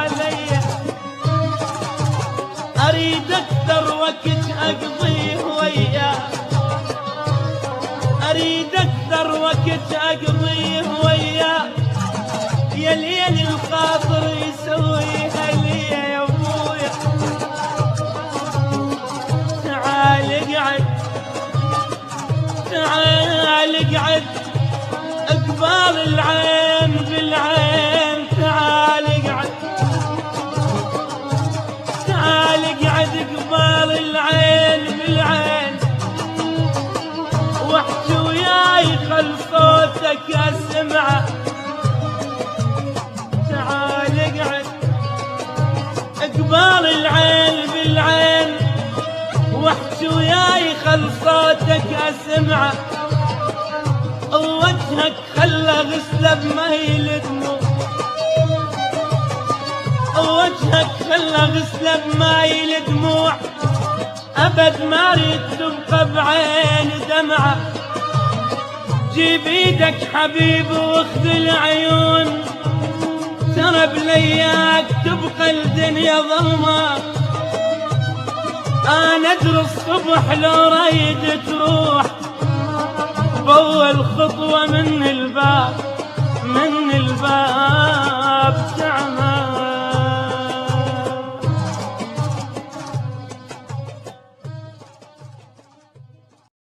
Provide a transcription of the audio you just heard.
علي، اريد اكثر وقت اقضيه وياك، اريد اكثر وقت اقضيه وياك، يا ليل الخاطر يسويها لي يا ابويا. تعال اقعد، تعال اقعد اقبال العين بالعين، تعال اقعد، تعال اقعد اقبال العين بالعين، واحكي وياي خل صوتك اسمعه. تعال اقعد اقبال العين بالعين، واحكي وياي خل صوتك اسمعه. وجهك خلى غسله بميل دموع، وجهك خلى غسله بميل دموع، ابد ما ريد تبقى بعين دمعه. جيب ايدك حبيبي واخذ العيون، ترى بلياك تبقى الدنيا ظلمه. انا ادري الصبح لو ريد تروح، بأول خطوة من الباب